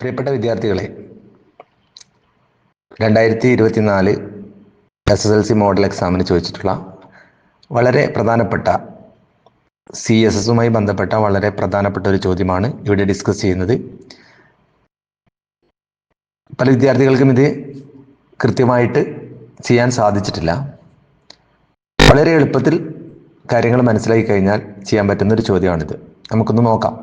പ്രിയപ്പെട്ട വിദ്യാർത്ഥികളെ, 2024 SSLC model എക്സാമിന് ചോദിച്ചിട്ടുള്ള വളരെ പ്രധാനപ്പെട്ട CSSുമായി ബന്ധപ്പെട്ട വളരെ പ്രധാനപ്പെട്ട ഒരു ചോദ്യമാണ് ഇവിടെ ഡിസ്കസ് ചെയ്യുന്നത്. പല വിദ്യാർത്ഥികൾക്കും ഇത് കൃത്യമായിട്ട് ചെയ്യാൻ സാധിച്ചിട്ടില്ല. വളരെ എളുപ്പത്തിൽ കാര്യങ്ങൾ മനസ്സിലാക്കി കഴിഞ്ഞാൽ ചെയ്യാൻ പറ്റുന്ന ഒരു ചോദ്യമാണിത്. നമുക്കൊന്ന് നോക്കാം.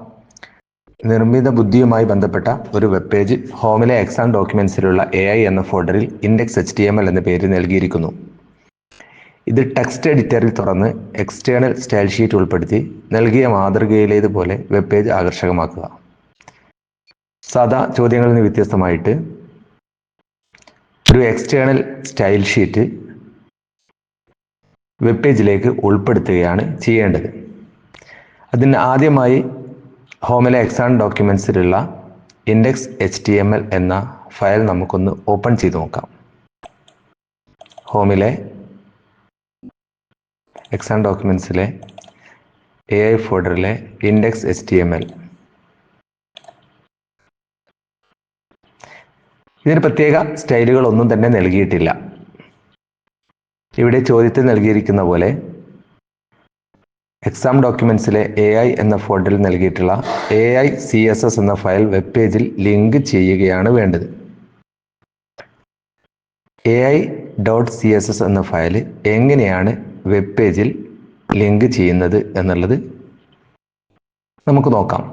നിർമ്മിത ബുദ്ധിയുമായി ബന്ധപ്പെട്ട ഒരു വെബ് പേജ് ഹോമിലെ എക്സാം ഡോക്യുമെന്റ്സിലുള്ള AI എന്ന ഫോൾഡറിൽ index.html എന്ന പേര് നൽകിയിരിക്കുന്നു. ഇത് ടെക്സ്റ്റ് എഡിറ്ററിൽ തുറന്ന് എക്സ്റ്റേണൽ സ്റ്റൈൽ ഷീറ്റ് ഉൾപ്പെടുത്തി നൽകിയ മാതൃകയിലേതുപോലെ വെബ് പേജ് ആകർഷകമാക്കുക. സാധാ ചോദ്യങ്ങളിൽ നിന്ന് വ്യത്യസ്തമായിട്ട് ഒരു എക്സ്റ്റേണൽ സ്റ്റൈൽ ഷീറ്റ് വെബ് പേജിലേക്ക് ഉൾപ്പെടുത്തുകയാണ് ചെയ്യേണ്ടത്. അതിന് ആദ്യമായി ഹോമിലെ എക്സാം ഡോക്യുമെന്റ്സിലുള്ള index.html എന്ന ഫയൽ നമുക്കൊന്ന് ഓപ്പൺ ചെയ്ത് നോക്കാം. ഹോമിലെ എക്സാം ഡോക്യുമെന്റ്സിലെ AI ഫോൾഡറിലെ index.html. ഇതിന് പ്രത്യേക സ്റ്റൈലുകളൊന്നും തന്നെ നൽകിയിട്ടില്ല. ഇവിടെ ചോദ്യത്തിൽ നൽകിയിരിക്കുന്ന പോലെ എക്സാം ഡോക്യുമെന്റ്സിലെ AI എന്ന ഫോൾഡറിൽ നൽകിയിട്ടുള്ള AI CSS എന്ന ഫയൽ വെബ് പേജിൽ ലിങ്ക് ചെയ്യുകയാണ് വേണ്ടത്. AI.css എന്ന ഫയൽ എങ്ങനെയാണ് വെബ് പേജിൽ ലിങ്ക് ചെയ്യുന്നത് എന്നുള്ളത് നമുക്ക് നോക്കാം.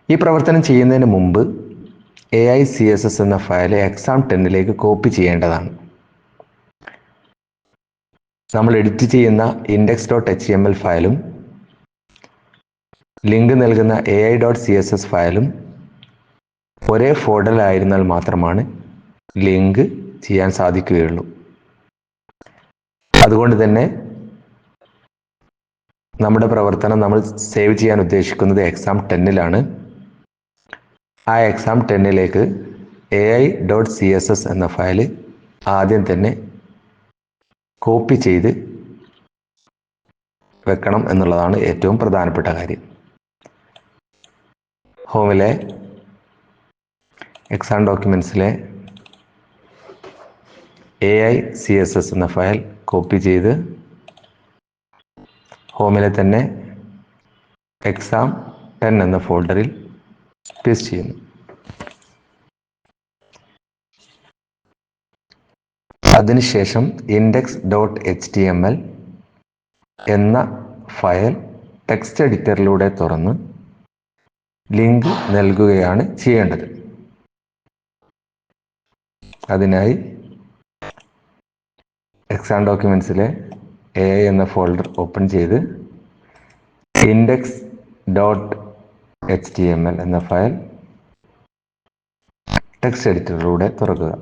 ഈ പ്രവർത്തനം ചെയ്യുന്നതിന് മുമ്പ് AI CSS എന്ന ഫയൽ എക്സാം 10ലേക്ക് കോപ്പി ചെയ്യേണ്ടതാണ്. നമ്മൾ എഡിറ്റ് ചെയ്യുന്ന index.html ഫയലും ലിങ്ക് നൽകുന്ന AI.css ഫയലും ഒരേ ഫോൾഡറിലായിരുന്നാൽ മാത്രമാണ് ലിങ്ക് ചെയ്യാൻ സാധിക്കുകയുള്ളൂ. അതുകൊണ്ട് തന്നെ നമ്മുടെ പ്രവർത്തനം നമ്മൾ സേവ് ചെയ്യാൻ ഉദ്ദേശിക്കുന്നത് എക്സാം 10ലാണ്. ആ എക്സാം 10ലേക്ക് AI.css എന്ന ഫയൽ ആദ്യം തന്നെ കോപ്പി ചെയ്ത് വെക്കണം എന്നുള്ളതാണ് ഏറ്റവും പ്രധാനപ്പെട്ട കാര്യം. ഹോമിലെ എക്സാം ഡോക്യുമെന്റ്സിലെ AI CSS എന്ന ഫയൽ കോപ്പി ചെയ്ത് ഹോമിലെ തന്നെ എക്സാം 10 എന്ന ഫോൾഡറിൽ പേസ്റ്റ് ചെയ്യുന്നു. അതിനുശേഷം index.html എന്ന ഫയൽ ടെക്സ്റ്റ് എഡിറ്ററിലൂടെ തുറന്ന് ലിങ്ക് നൽകുകയാണ് ചെയ്യേണ്ടത്. അതിനായി എക്സാം ഡോക്യുമെന്റ്സിലെ AI എന്ന ഫോൾഡർ ഓപ്പൺ ചെയ്ത് index.html എന്ന ഫയൽ ടെക്സ്റ്റ് എഡിറ്ററിലൂടെ തുറക്കുക.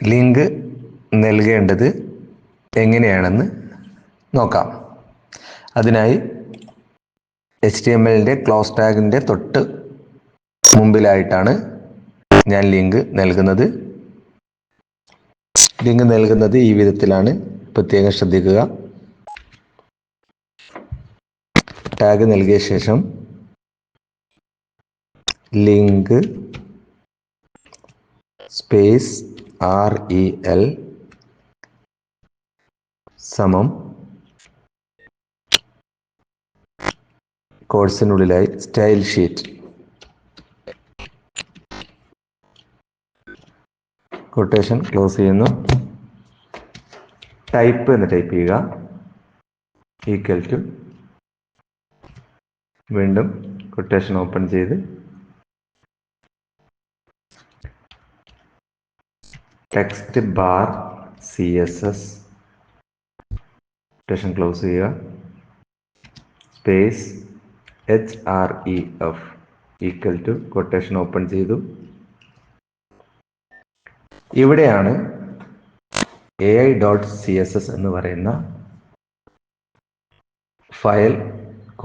ലിങ്ക് നൽകേണ്ടത് എങ്ങനെയാണെന്ന് നോക്കാം. അതിനായി HTMLന്റെ ക്ലോസ് ടാഗിൻ്റെ തൊട്ട് മുമ്പിലായിട്ടാണ് ഞാൻ ലിങ്ക് നൽകുന്നത്. ലിങ്ക് നൽകുന്നത് ഈ വിധത്തിലാണ്, പ്രത്യേകം ശ്രദ്ധിക്കുക. ടാഗ് നൽകിയ ശേഷം ലിങ്ക് സ്പേസ് REL സമം കോഴ്സിനുള്ളിലായി സ്റ്റൈൽ ഷീറ്റ്, കൊട്ടേഷൻ ക്ലോസ് ചെയ്യുന്നു. ടൈപ്പ് എന്ന് ടൈപ്പ് ചെയ്യുക, ഈക്വൽ ടു, വീണ്ടും കൊട്ടേഷൻ ഓപ്പൺ ചെയ്ത് text bar CSS, quotation close ചെയ്യുക, space HREF equal to, quotation open ചെയ്തു. ഇവിടെയാണ് AI.css എന്ന് പറയുന്ന ഫയൽ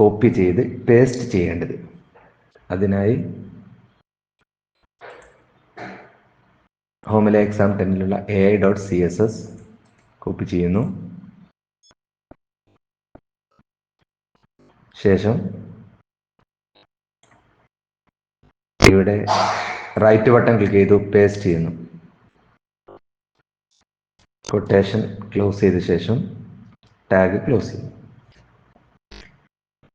കോപ്പി ചെയ്ത് പേസ്റ്റ് ചെയ്യേണ്ടത്. അതിനായി ഹോമിലെ എക്സാം 10ലുള്ള AI.css കോപ്പി ചെയ്യുന്നു. ശേഷം ഇവിടെ റൈറ്റ് ബട്ടൺ ക്ലിക്ക് ചെയ്തു പേസ്റ്റ് ചെയ്യുന്നു. കൊട്ടേഷൻ ക്ലോസ് ചെയ്ത ശേഷം ടാഗ് ക്ലോസ് ചെയ്യും.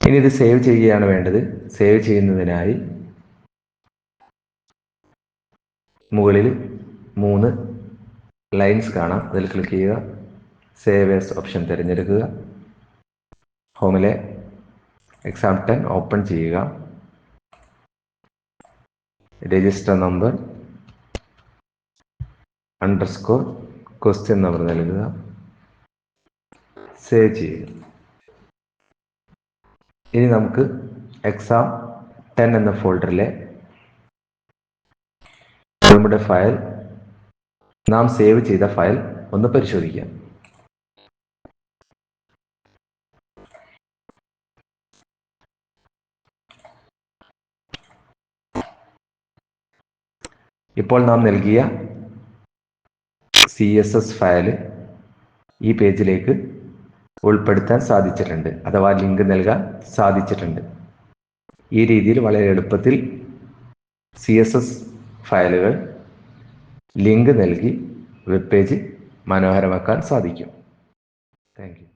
ഇനി ഇത് സേവ് ചെയ്യുകയാണ് വേണ്ടത്. സേവ് ചെയ്യുന്നതിനായി മുകളിൽ 3 ലൈൻസ് കാണാം. അതിൽ ക്ലിക്ക് ചെയ്യുക. സേവ് ആസ് ഓപ്ഷൻ തിരഞ്ഞെടുക്കുക. ഹോമിലെ exam10 ഓപ്പൺ ചെയ്യുക. രജിസ്റ്റർ നമ്പർ _ ക്വസ്റ്റ്യൻ നമ്പർ നൽകുക. സേവ് ചെയ്യുക. ഇനി നമുക്ക് exam10 എന്ന ഫോൾഡറിലെ നമ്മുടെ ഫയൽ, നാം സേവ് ചെയ്ത ഫയൽ ഒന്ന് പരിശോധിക്കാം. ഇപ്പോൾ നാം നൽകിയ CSS ഫയൽ ഈ പേജിലേക്ക് ഉൾപ്പെടുത്താൻ സാധിച്ചിട്ടുണ്ട്, അഥവാ ലിങ്ക് നൽകാൻ സാധിച്ചിട്ടുണ്ട്. ഈ രീതിയിൽ വളരെ എളുപ്പത്തിൽ CSS ഫയലുകൾ ലിങ്ക് നൽകി വെബ് പേജ് മനോഹരമാക്കാൻ സാധിക്കും. Thank you.